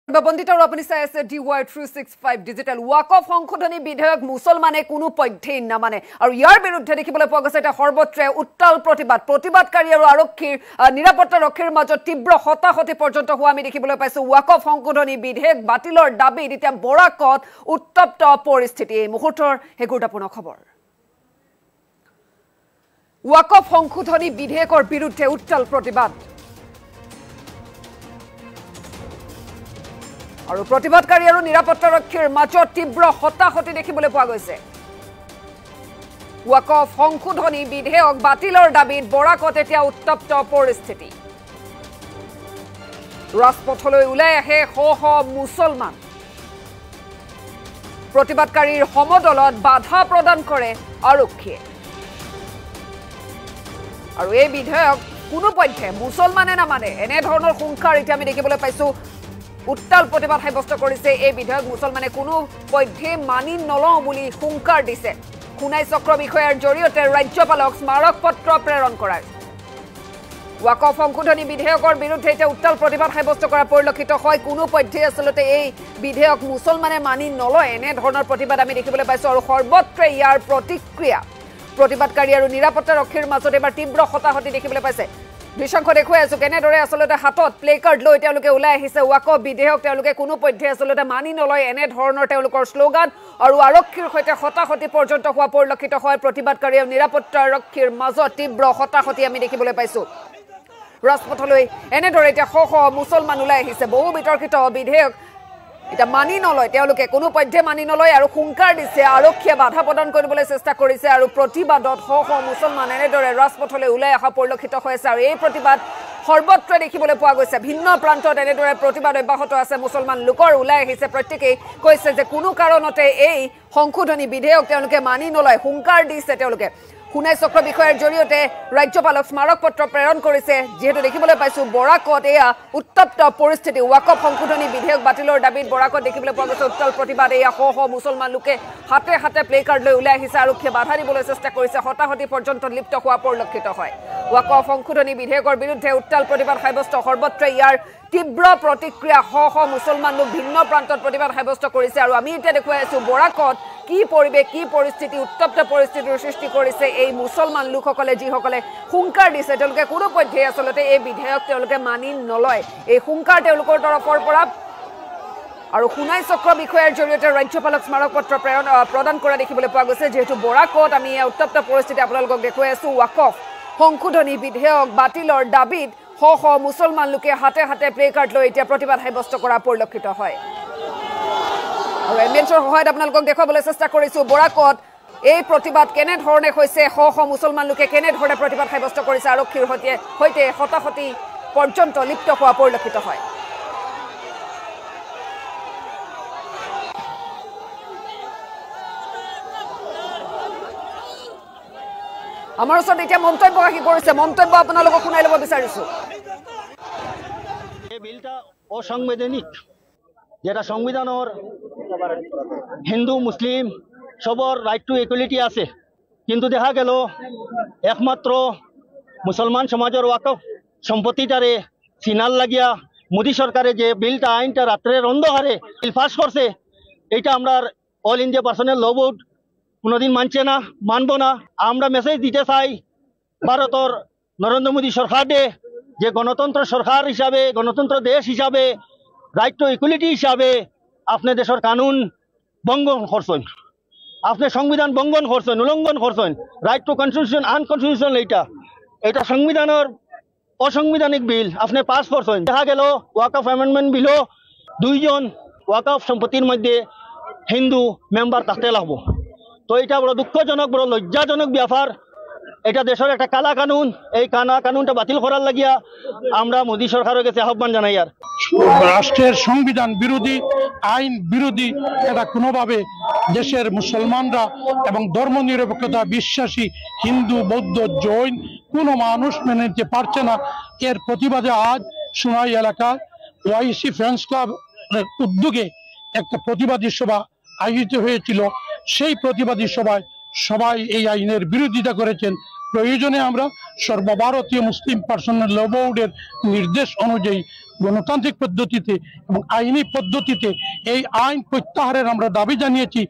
বন্দিত আৰু আপুনি চাই আছে DY365 ডিজিটেল ওয়াকফ সংশোধনী বিধেয়ক মুছলমানে কোনো পধ্যেই নামানে আৰু ইয়াৰ বিৰুদ্ধে দেখিবলৈ পোৱা গৈছে এটা সৰ্বত্ৰে উত্তাল প্ৰতিবাদকাৰী আৰু আৰক্ষীৰ নিৰাপত্তাৰক্ষীৰ মাজত তীব্ৰ হতাহতি পৰ্যন্ত হোৱা আমি দেখিবলৈ পাইছো ওয়াকফ সংশোধনী বিধেয়ক বাতিলৰ দাবীত এতিয়া বৰাকত উত্তপ্ত পৰিস্থিতি এই মুহূৰ্তৰ হে গুৰুত্বপূৰ্ণ খবৰ ওয়াকফ সংশোধনী বিধেয়কৰ বিৰুদ্ধে উত্তাল প্ৰতিবাদ আৰু প্ৰতিবাদকাৰী আৰু নিৰাপত্তাৰক্ষীৰ মাজত তীব্ৰ হতাহতি দেখিবলৈ পোৱা গৈছে ওয়াকফ সংশোধনী বিধেয়ক বাতিলৰ দাবীত বৰাকত এতিয়া উত্তপ্ত পৰিস্থিতি ৰাজপথলৈ ওলাই আহে শ মুছলমান প্ৰতিবাদকাৰীৰ সমদলত বাধা প্ৰদান কৰে আৰক্ষীয়ে আৰু এই বিধেয়ক কোনো পধ্যে মুছলমানে নামানে এনে ধৰণৰ সংখ্যাৰ এতিয়া আমি দেখিবলৈ পাইছো উত্তাল প্ৰতিবাদ সাব্যস্ত কৰিছে এই বিধেয়ক মুছলমানে কোনো পধ্যে মানি নলওঁ বুলি হুংকাৰ দিছে খুনাই চক্ৰ বিষয়াৰ জৰিয়তে ৰাজ্যপালক স্মাৰক পত্ৰ প্ৰেৰণ কৰাৰ ওয়াকফ সংশোধনী বিধেয়কৰ বিৰুদ্ধে এতিয়া উত্তাল প্ৰতিবাদ সাব্যস্ত কৰা পৰিলক্ষিত হয় কোনো পধ্যে আচলতে এই বিধেয়ক মুছলমানে মানি নলয় এনে ধৰণৰ প্ৰতিবাদ আমি দেখিবলৈ পাইছো আৰু সৰ্বত্ৰে ইয়াৰ প্ৰতিক্ৰিয়া প্ৰতিবাদকাৰী আৰু নিৰাপত্তাৰক্ষীৰ মাজত এবাৰ তীব্ৰ হতাহতি দেখিবলৈ পাইছে দৃশ্যংশ দেখুৱাই আছো কেনেদৰে আচলতে হাতত প্লে কাৰ্ড লৈ তেওঁলোকে ওলাই আহিছে ওয়াকফ বিধেয়ক তেওঁলোকে কোনো পধ্যে আচলতে মানি নলয় এনে ধৰণৰ তেওঁলোকৰ শ্লোগান আৰু আৰক্ষীৰ সৈতে হতাহতি পৰ্যন্ত হোৱা পৰিলক্ষিত হয় প্ৰতিবাদকাৰী আৰু নিৰাপত্তাৰক্ষীৰ মাজত তীব্ৰ হতাহতি আমি দেখিবলৈ পাইছো ৰাজপথলৈ এনেদৰে এতিয়া শ মুছলমান ওলাই আহিছে বহু বিতৰ্কিত বিধেয়ক এটা মানি নলয় তেওঁলোকে কোনো পধ্যে মানি নলয় আৰু হুংকাৰ দিছে আৰক্ষীয়ে বাধা প্ৰদান কৰিবলৈ চেষ্টা কৰিছে আৰু প্ৰতিবাদত শ মুছলমান এনেদৰে ৰাজপথলৈ ওলাই অহা পৰিলক্ষিত হৈছে আৰু এই প্ৰতিবাদ সৰ্বত্ৰে দেখিবলৈ পোৱা গৈছে ভিন্ন প্ৰান্তত এনেদৰে প্ৰতিবাদ অব্যাহত আছে মুছলমান লোকৰ ওলাই আহিছে প্ৰত্যেকেই কৈছে যে কোনো কাৰণতে এই সংশোধনী বিধেয়ক তেওঁলোকে মানি নলয় হুংকাৰ দিছে তেওঁলোকে খুনাই চক্ৰ বিষয়াৰ জৰিয়তে ৰাজ্যপালক স্মাৰক পত্ৰ প্ৰেৰণ কৰিছে যেহেতু দেখিবলৈ পাইছো বৰাকত এয়া উত্তপ্ত পৰিস্থিতি ওয়াকফ সংশোধনী বিধেয়ক বাতিলৰ দাবীত বৰাকত দেখিবলৈ পোৱা গৈছে উত্তাল প্ৰতিবাদ এয়া শ মুছলমান লোকে হাতে প্লে কাৰ্ড লৈ ওলাই আহিছে আৰক্ষীয়ে বাধা দিবলৈ চেষ্টা কৰিছে হতাহতি পৰ্যন্ত লিপ্ত হোৱা পৰিলক্ষিত হয় ওয়াকফ সংশোধনী বিধেয়কৰ বিৰুদ্ধে উত্তাল প্ৰতিবাদ সাব্যস্ত সৰ্বত্ৰে ইয়াৰ তীব্ৰ প্ৰতিক্ৰিয়া শ মুছলমান লোক ভিন্ন প্ৰান্তত প্ৰতিবাদ সাব্যস্ত কৰিছে আৰু আমি এতিয়া দেখুৱাই আছো বৰাকত কি পৰিবেশ কি পৰিস্থিতি উত্তপ্ত পৰিস্থিতিৰ সৃষ্টি কৰিছে এই মুছলমান লোকসকলে যিসকলে হুংকাৰ দিছে তেওঁলোকে কোনো পধ্যে আচলতে এই বিধেয়ক তেওঁলোকে মানি নলয় এই হুংকাৰ তেওঁলোকৰ তৰফৰ পৰা আৰু খুনাই চক্ৰ বিষয়াৰ জৰিয়তে ৰাজ্যপালক স্মাৰক পত্ৰ প্ৰদান কৰা দেখিবলৈ পোৱা গৈছে যেহেতু বৰাকত আমি এই উত্তপ্ত পৰিস্থিতি আপোনালোকক দেখুৱাই আছো ওয়াকফ সংশোধনী বিধেয়ক বাতিলৰ দাবীত শ মুছলমান লোকে হাতে প্লে কাৰ্ড লৈ এতিয়া প্ৰতিবাদ সাব্যস্ত কৰা পৰিলক্ষিত হয় আৰু এমএলএৰ সহায়ত আপোনালোকক দেখুৱাবলৈ চেষ্টা কৰিছো বৰাকত এই প্ৰতিবাদ কেনে ধৰণে হৈছে শ মুছলমান লোকে কেনে ধৰণে প্ৰতিবাদ সাব্যস্ত কৰিছে আৰক্ষীৰ সৈতে হতাহতি পৰ্যন্ত লিপ্ত হোৱা পৰিলক্ষিত হয় আমাৰ ওচৰত এতিয়া মন্তব্য আহি কৰিছে মন্তব্য আপোনালোকক শুনাই ল'ব বিচাৰিছো এই বিলটা অসাংবিধানিক যেটা সংবিধানের হিন্দু মুসলিম সবর রাইট টু ইকুয়ালিটি আছে কিন্তু দেখা গেল একমাত্র মুসলমান সমাজের ওয়াকফ সম্পত্তিটারে সিনাল লাগিয়া মোদী সরকারে যে বিলটা আইনটা রাত্রের অন্ধকারে বিল পাস করছে এইটা আমরা অল ইন্ডিয়া পার্সোনাল ল বোর্ড কোনোদিন মানছে না মানব না আমরা মেসেজ দিতে চাই ভারতের নরেন্দ্র মোদী সরকারে যে গণতন্ত্র সরকার হিসাবে গণতন্ত্র দেশ হিসাবে রাইট টু ইকুয়ালিটি হিসাবে আপনি দেশের কানুন ভঙ্গন করছেন আপনি সংবিধান ভঙ্গন করছেন উল্লঙ্ঘন করছেন রাইট টু কনস্টিটিউশন আনকনস্টিটিউশনাল এটা সংবিধানের অসাংবিধানিক বিল আপনি পাস করছেন দেখা গেল ওয়াকফ অ্যামেন্ডমেন্ট বিলও দুইজন ওয়াকফ সম্পত্তির মধ্যে হিন্দু মেম্বার থাকতে লাগবো তো এটা বড় দুঃখজনক বড় লজ্জাজনক ব্যাপার এটা দেশের একটা কালা কানুন এই কানুনটা বাতিল করার লাগিয়া আমরা মোদী সরকারের কাছে আহ্বান জানাই আর রাষ্ট্রের সংবিধান বিরোধী আইন বিরোধী এটা কোনোভাবে দেশের মুসলমানরা এবং ধর্মনিরপেক্ষতা বিশ্বাসী হিন্দু বৌদ্ধ জৈন কোনো মানুষ মেনে নিতে পারছে না এর প্রতিবাদে আজ সোনাই এলাকার ওয়াইসি ফ্রেন্ডস ক্লাব উদ্যোগে একটা প্রতিবাদী সভা আয়োজিত হয়েছিল সেই প্রতিবাদী সভায় সবাই এই আইনের বিরোধিতা করেছেন প্রয়োজনে আমরা সর্বভারতীয় মুসলিম পার্সোনাল ল বোর্ডের নির্দেশ অনুযায়ী গণতান্ত্রিক পদ্ধতিতে এবং আইনি পদ্ধতিতে এই আইন প্রত্যাহারের আমরা দাবি জানিয়েছি।